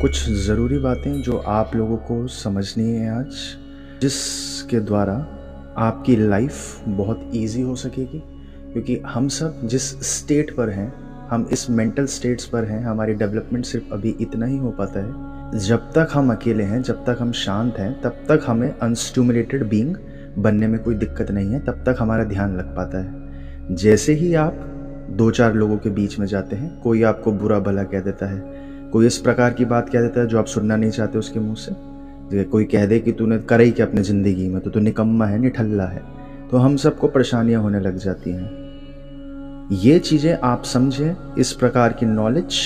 कुछ ज़रूरी बातें जो आप लोगों को समझनी है आज, जिसके द्वारा आपकी लाइफ बहुत इजी हो सकेगी। क्योंकि हम सब जिस स्टेट पर हैं, हम इस मेंटल स्टेट्स पर हैं, हमारी डेवलपमेंट सिर्फ अभी इतना ही हो पाता है। जब तक हम अकेले हैं, जब तक हम शांत हैं, तब तक हमें अनस्टिमुलेटेड बीइंग बनने में कोई दिक्कत नहीं है, तब तक हमारा ध्यान लग पाता है। जैसे ही आप 2-4 लोगों के बीच में जाते हैं, कोई आपको बुरा भला कह देता है, कोई इस प्रकार की बात कह देता है जो आप सुनना नहीं चाहते उसके मुंह से, कोई कह दे कि तूने करे ही क्या अपनी ज़िंदगी में, तो तू निकम्मा है, निठल्ला है, तो हम सबको परेशानियां होने लग जाती हैं। ये चीज़ें आप समझें, इस प्रकार की नॉलेज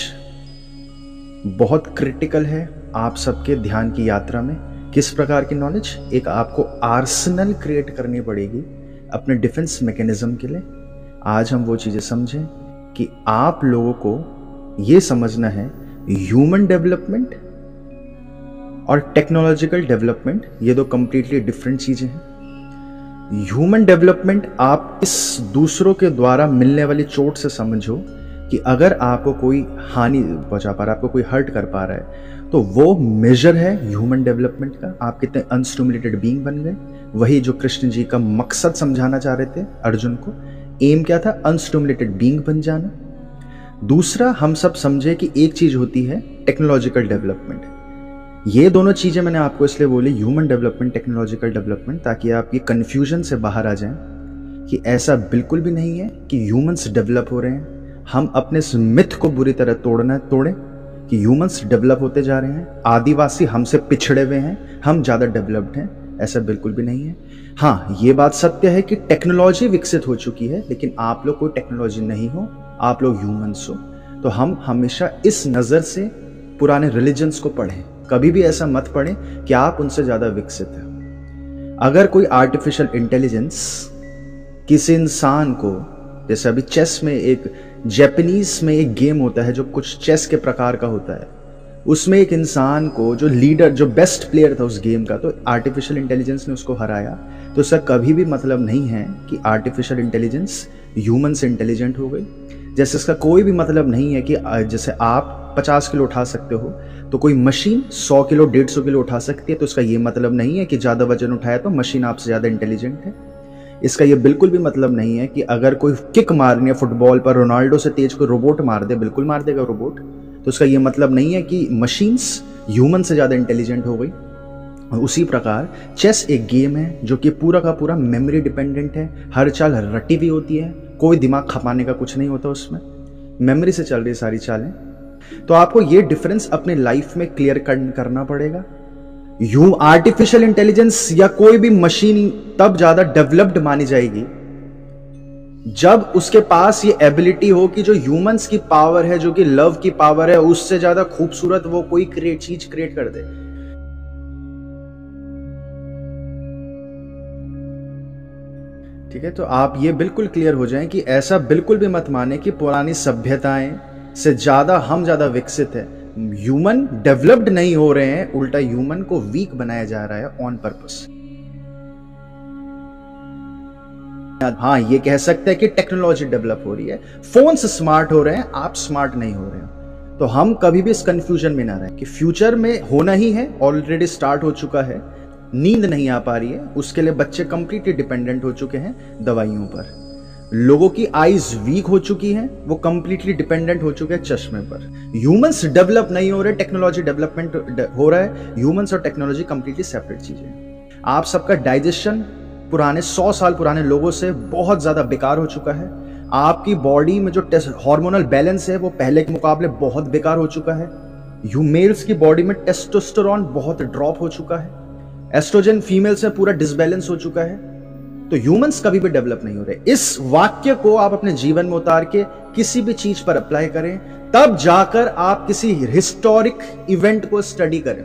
बहुत क्रिटिकल है आप सबके ध्यान की यात्रा में। किस प्रकार की नॉलेज? एक आपको आर्सेनल क्रिएट करनी पड़ेगी अपने डिफेंस मैकेनिज्म के लिए। आज हम वो चीज़ें समझें कि आप लोगों को ये समझना है, ह्यूमन डेवलपमेंट और टेक्नोलॉजिकल डेवलपमेंट ये दो कंप्लीटली डिफरेंट चीजें हैं। ह्यूमन डेवलपमेंट आप इस दूसरों के द्वारा मिलने वाली चोट से समझो कि अगर आपको कोई हानि पहुंचा पा रहा है, आपको कोई हर्ट कर पा रहा है, तो वो मेजर है ह्यूमन डेवलपमेंट का। आप कितने अनस्टिमुलेटेड बीइंग बन गए। वही जो कृष्ण जी का मकसद समझाना चाह रहे थे अर्जुन को। एम क्या था? अनस्टिमुलेटेड बीइंग बन जाना। दूसरा, हम सब समझे कि एक चीज होती है टेक्नोलॉजिकल डेवलपमेंट। ये दोनों चीजें मैंने आपको इसलिए बोली, ह्यूमन डेवलपमेंट, टेक्नोलॉजिकल डेवलपमेंट, ताकि आप ये कंफ्यूजन से बाहर आ जाएं कि ऐसा बिल्कुल भी नहीं है कि ह्यूमंस डेवलप हो रहे हैं। हम अपने इस मिथ को बुरी तरह तोड़ें कि ह्यूमंस डेवलप होते जा रहे हैं, आदिवासी हमसे पिछड़े हुए हैं, हम ज्यादा डेवलप्ड हैं। ऐसा बिल्कुल भी नहीं है। हाँ, ये बात सत्य है कि टेक्नोलॉजी विकसित हो चुकी है, लेकिन आप लोग कोई टेक्नोलॉजी नहीं हो, आप लोग ह्यूमंस हो। तो हम हमेशा इस नजर से पुराने रिलीजन्स को पढ़ें। कभी भी ऐसा मत पढ़ें कि आप उनसे ज्यादा विकसित हैं। अगर कोई आर्टिफिशियल इंटेलिजेंस किसी इंसान को, जैसे अभी चेस में एक जापानीज में एक गेम होता है जो कुछ चेस के प्रकार का होता है, उसमें एक इंसान को जो लीडर, जो बेस्ट प्लेयर था उस गेम का, तो आर्टिफिशियल इंटेलिजेंस ने उसको हराया। तो इसका कभी भी मतलब नहीं है कि आर्टिफिशियल इंटेलिजेंस ह्यूमन से इंटेलिजेंट हो गई। जैसे इसका कोई भी मतलब नहीं है कि जैसे आप 50 किलो उठा सकते हो तो कोई मशीन 100 किलो 150 किलो उठा सकती है। तो इसका ये मतलब नहीं है कि ज्यादा वजन उठाया तो मशीन आपसे ज्यादा इंटेलिजेंट है। इसका ये बिल्कुल भी मतलब नहीं है कि अगर कोई किक मारनी है फुटबॉल पर, रोनाल्डो से तेज कोई रोबोट मार दे, बिल्कुल मार देगा रोबोट। तो इसका ये मतलब नहीं है कि मशीन्स ह्यूमन से ज्यादा इंटेलिजेंट हो गई। और उसी प्रकार चेस एक गेम है जो कि पूरा का पूरा मेमोरी डिपेंडेंट है। हर चाल रटी हुई होती है, कोई दिमाग खपाने का कुछ नहीं होता उसमें, मेमोरी से चल रही सारी चालें। तो आपको ये डिफरेंस अपने लाइफ में क्लियर करना पड़ेगा। आर्टिफिशियल इंटेलिजेंस या कोई भी मशीन तब ज्यादा डेवलप्ड मानी जाएगी जब उसके पास ये एबिलिटी हो कि जो ह्यूमंस की पावर है, जो कि लव की पावर है, उससे ज्यादा खूबसूरत वो कोई चीज क्रिएट कर दे। ठीक है, तो आप ये बिल्कुल क्लियर हो जाएं कि ऐसा बिल्कुल भी मत माने कि पुरानी सभ्यताएं से ज्यादा हम ज्यादा विकसित है। ह्यूमन डेवलप्ड नहीं हो रहे हैं, उल्टा ह्यूमन को वीक बनाया जा रहा है ऑन पर्पस। हाँ, ये कह सकते हैं कि टेक्नोलॉजी डेवलप हो रही है, फोन्स स्मार्ट हो रहे हैं, आप स्मार्ट नहीं हो रहे हो। तो हम कभी भी इस कंफ्यूजन में ना रहें कि फ्यूचर में होना ही है, ऑलरेडी स्टार्ट हो चुका है। नींद नहीं आ पा रही है, उसके लिए बच्चे कंप्लीटली डिपेंडेंट हो चुके हैं दवाइयों पर। लोगों की आईज वीक हो चुकी हैं, वो कंप्लीटली डिपेंडेंट हो चुके हैं चश्मे पर। ह्यूमंस डेवलप नहीं हो रहे, टेक्नोलॉजी डेवलपमेंट हो रहा है। ह्यूमंस और टेक्नोलॉजी कंप्लीटली सेपरेट चीजें। आप सबका डाइजेशन पुराने 100 साल पुराने लोगों से बहुत ज्यादा बेकार हो चुका है। आपकी बॉडी में जो हार्मोनल बैलेंस है वो पहले के मुकाबले बहुत बेकार हो चुका है। मेल्स की बॉडी में टेस्टोस्टेरोन बहुत ड्रॉप हो चुका है, एस्ट्रोजन फीमेल से पूरा डिसबैलेंस हो चुका है। तो ह्यूमंस कभी भी डेवलप नहीं हो रहे। इस वाक्य को आप अपने जीवन में उतार के किसी भी चीज पर अप्लाई करें, तब जाकर आप किसी हिस्टोरिक इवेंट को स्टडी करें।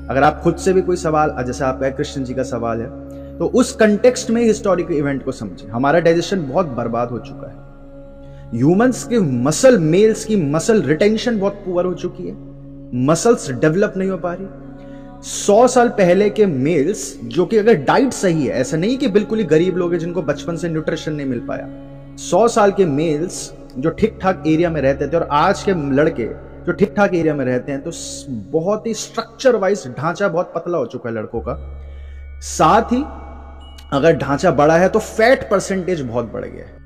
अगर आप खुद से भी कोई सवाल, जैसे आपका कृष्ण जी का सवाल है, तो उस कंटेक्स्ट में हिस्टोरिक इवेंट को समझें। हमारा डाइजेशन बहुत बर्बाद हो चुका है। ह्यूमंस के मसल, मेल्स की मसल रिटेंशन बहुत पुअर हो चुकी है, मसल्स डेवलप नहीं हो पा रही। 100 साल पहले के मेल्स, जो कि अगर डाइट सही है, ऐसा नहीं कि बिल्कुल ही गरीब लोग हैं जिनको बचपन से न्यूट्रिशन नहीं मिल पाया, 100 साल के मेल्स जो ठीक ठाक एरिया में रहते थे, और आज के लड़के जो ठीक ठाक एरिया में रहते हैं तो बहुत ही स्ट्रक्चर वाइज ढांचा बहुत पतला हो चुका है लड़कों का। साथ ही अगर ढांचा बड़ा है तो फैट परसेंटेज बहुत बढ़ गया है।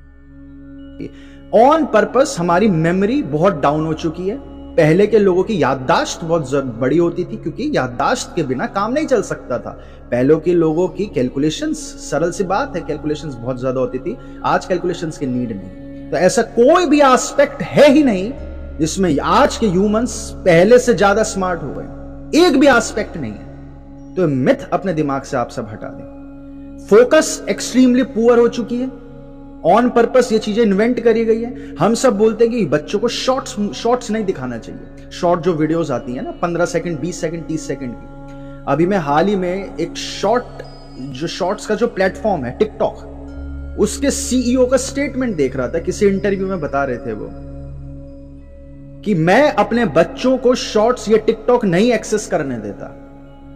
ऑन पर्पस हमारी मेमोरी बहुत डाउन हो चुकी है। पहले के लोगों की याददाश्त बहुत बड़ी होती थी क्योंकि याददाश्त के बिना काम नहीं चल सकता था। पहले के लोगों की कैलकुलेशंस, सरल सी बात है, कैलकुलेशंस बहुत ज्यादा होती थी। आज कैलकुलेशंस की नीड नहीं। तो ऐसा कोई भी एस्पेक्ट है ही नहीं जिसमें आज के ह्यूमंस पहले से ज्यादा स्मार्ट हो गए। एक भी एस्पेक्ट नहीं है। तो मिथ अपने दिमाग से आप सब हटा दें। फोकस एक्सट्रीमली पुअर हो चुकी है। ऑन पर्पस ये चीजें इन्वेंट करी गई है। हम सब बोलते हैं कि बच्चों को शॉर्ट्स नहीं दिखाना चाहिए। शॉर्ट जो वीडियोस आती है ना 15 सेकंड, 20 सेकंड, 30 सेकंड की। अभी मैं हाल ही में एक शॉर्ट्स का जो प्लेटफॉर्म है टिकटॉक, उसके सीईओ का स्टेटमेंट देख रहा था। किसी इंटरव्यू में बता रहे थे वो कि मैं अपने बच्चों को शॉर्ट्स या टिकटॉक नहीं एक्सेस करने देता,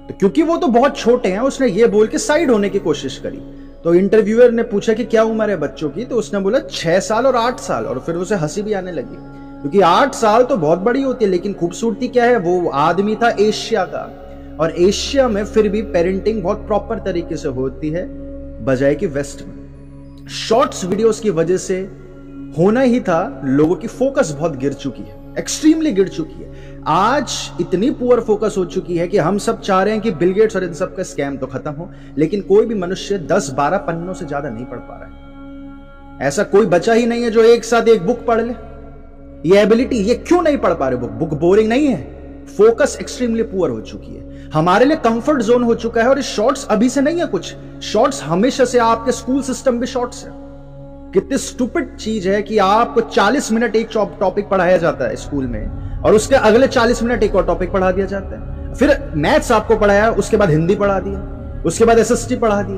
तो क्योंकि वो तो बहुत छोटे हैं। उसने ये बोल के साइड होने की कोशिश करी। तो इंटरव्यूअर ने पूछा कि क्या उम्र है बच्चों की, तो उसने बोला 6 साल और 8 साल। और फिर उसे हंसी भी आने लगी क्योंकि 8 साल तो बहुत बड़ी होती है, लेकिन खूबसूरती क्या है, वो आदमी था एशिया का, और एशिया में फिर भी पेरेंटिंग बहुत प्रॉपर तरीके से होती है बजाय कि वेस्ट में। शॉर्ट्स वीडियोस की वजह से होना ही था, लोगों की फोकस बहुत गिर चुकी है, एक्सट्रीमली गिर चुकी है। आज इतनी पुअर फोकस हो चुकी है कि हम सब चाह रहे हैं कि बिल गेट्स और इन सब का स्कैम तो खत्म हो, लेकिन कोई भी मनुष्य 10-12 पन्नों से ज्यादा नहीं पढ़ पा रहा है। ऐसा कोई बचा ही नहीं है जो एक साथ एक बुक पढ़ ले। ये एबिलिटी, ये क्यों नहीं पढ़ पा रहे? बुक बोरिंग नहीं है, फोकस एक्सट्रीमली पुअर हो चुकी है। हमारे लिए कंफर्ट जोन हो चुका है। और शॉर्ट्स अभी से नहीं है कुछ, शॉर्ट्स हमेशा से, आपके स्कूल सिस्टम भी शॉर्ट्स है। कितनी स्टूपिड चीज है कि आपको 40 मिनट एक टॉपिक पढ़ाया जाता है स्कूल में, और उसके अगले 40 मिनट एक और टॉपिक पढ़ा दिया जाता है। फिर मैथ्स आपको पढ़ाया, उसके बाद हिंदी पढ़ा दिया, उसके बाद एसएसटी पढ़ा दिया।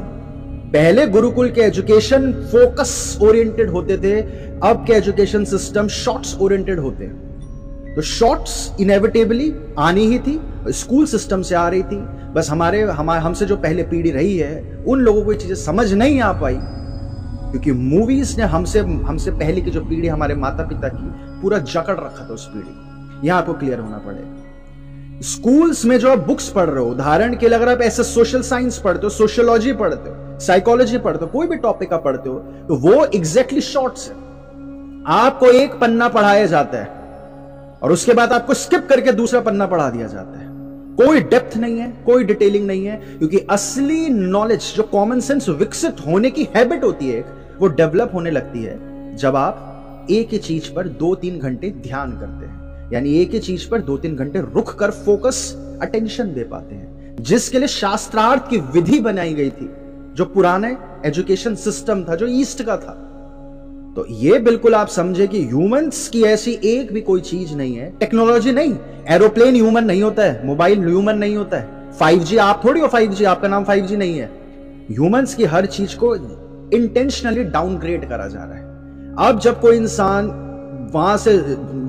पहले गुरुकुल के एजुकेशन फोकस ओरिएंटेड होते थे, अब के एजुकेशन सिस्टम शॉर्ट्स ओरिएंटेड होते हैं। तो शॉर्ट्स इनएविटेबली आनी ही थी, स्कूल सिस्टम से आ रही थी। बस हमसे जो पहले पीढ़ी रही है उन लोगों को ये चीजें समझ नहीं आ पाई, क्योंकि मूवीज ने हमसे पहले की जो पीढ़ी, हमारे माता पिता की, पूरा जकड़ रखा था उस पीढ़ी को। यहां आपको क्लियर होना पड़ेगा। स्कूल्स में जो आप बुक्स पढ़ रहे हो, उदाहरण के लिए अगर आप ऐसे सोशल साइंस पढ़ते हो, सोशियोलॉजी पढ़ते हो, साइकोलॉजी पढ़ते हो, कोई भी टॉपिक आप पढ़ते हो, तो वो एग्जैक्टली शॉर्ट्स है। आपको एक पन्ना पढ़ाया जाता है और उसके बाद आपको स्किप करके दूसरा पन्ना पढ़ा दिया जाता है। कोई डेप्थ नहीं है, कोई डिटेलिंग नहीं है, क्योंकि असली नॉलेज, जो कॉमन सेंस विकसित होने की हैबिट होती है, वो डेवलप होने लगती है जब आप एक ही चीज पर 2-3 घंटे ध्यान करते हैं। यानी एक ही चीज पर 2-3 घंटे रुक कर फोकस, अटेंशन दे पाते हैं, जिसके लिए शास्त्रार्थ की विधि बनाई गई थी, जो पुराने एजुकेशन सिस्टम था, जो ईस्ट का था। तो ये बिल्कुल आप समझे कि ह्यूमंस की ऐसी एक भी कोई चीज नहीं है, टेक्नोलॉजी नहीं, एरोप्लेन ह्यूमन नहीं होता है, मोबाइल ह्यूमन नहीं होता है, 5G आप थोड़ी हो, 5G आपका नाम 5G नहीं है। ह्यूमंस की हर चीज को इंटेंशनली डाउनग्रेड करा जा रहा है। अब जब कोई इंसान वहां से,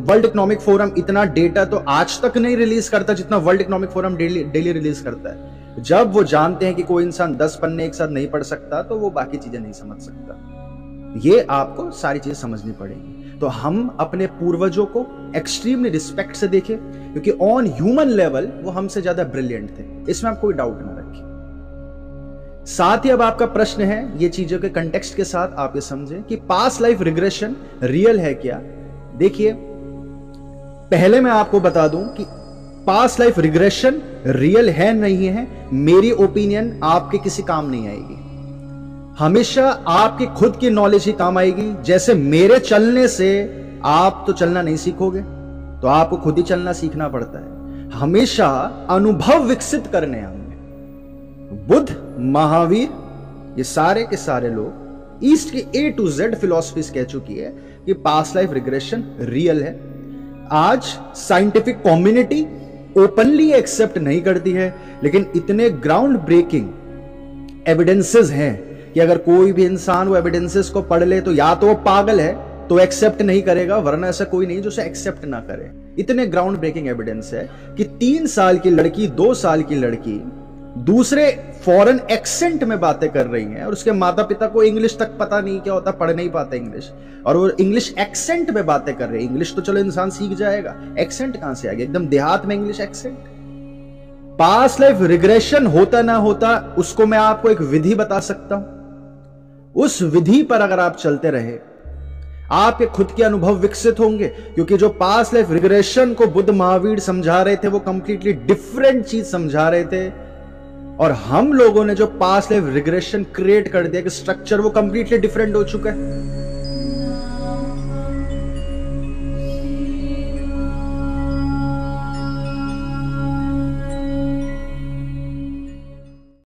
वर्ल्ड इकोनॉमिक फोरम इतना डेटा तो आज तक नहीं रिलीज करता जितना world economic forum daily release करता है। जब वो जानते हैं कि कोई इंसान 10 पन्ने एक साथ नहीं पढ़ सकता, तो वो बाकी चीजें नहीं समझ सकता। ये आपको सारी चीजें समझनी पड़ेगी। तो हम अपने पूर्वजों को एक्सट्रीमली रिस्पेक्ट से देखें, क्योंकि ऑन ह्यूमन लेवल वो हमसे ज्यादा ब्रिलियंट थे, इसमें आप कोई डाउट ना रखें। साथ ही अब आपका प्रश्न है, ये चीजों के कंटेक्स्ट के साथ आप ये समझें कि पास्ट लाइफ रिग्रेशन रियल है क्या। देखिए, पहले मैं आपको बता दूं कि पास्ट लाइफ रिग्रेशन रियल है नहीं है, मेरी ओपिनियन आपके किसी काम नहीं आएगी। हमेशा आपकी खुद की नॉलेज ही काम आएगी। जैसे मेरे चलने से आप तो चलना नहीं सीखोगे, तो आपको खुद ही चलना सीखना पड़ता है। हमेशा अनुभव विकसित करने होंगे। बुद्ध, महावीर, ये सारे के सारे लोग ईस्ट की A to Z फिलॉसफीज कह चुकी है कि पास्ट लाइफ रिग्रेशन रियल है। आज साइंटिफिक कम्युनिटी ओपनली एक्सेप्ट नहीं करती है, लेकिन इतने ग्राउंड ब्रेकिंग एविडेंसेस हैं कि अगर कोई भी इंसान वो एविडेंसेस को पढ़ ले, तो या तो वो पागल है तो एक्सेप्ट नहीं करेगा, वरना ऐसा कोई नहीं जो उसे एक्सेप्ट ना करे। इतने ग्राउंड ब्रेकिंग एविडेंस है कि 3 साल की लड़की, 2 साल की लड़की दूसरे फॉरेन एक्सेंट में बातें कर रही हैं और उसके माता पिता को इंग्लिश तक पता नहीं क्या होता, पढ़ नहीं पाते इंग्लिश, और वो इंग्लिश एक्सेंट में बातें कर रहे हैं। इंग्लिश तो चलो इंसान सीख जाएगा, एक्सेंट कहां से आ गया? एकदम देहात में English accent. Past life regression होता ना होता, उसको मैं आपको एक विधि बता सकता हूं। उस विधि पर अगर आप चलते रहे, आपके खुद के अनुभव विकसित होंगे। क्योंकि जो पास्ट लाइफ रिग्रेशन को बुद्ध महावीर समझा रहे थे, वो कंप्लीटली डिफरेंट चीज समझा रहे थे, और हम लोगों ने जो पास्ट लाइफ रिग्रेशन क्रिएट कर दिया कि स्ट्रक्चर, वो कंप्लीटली डिफरेंट हो चुका है।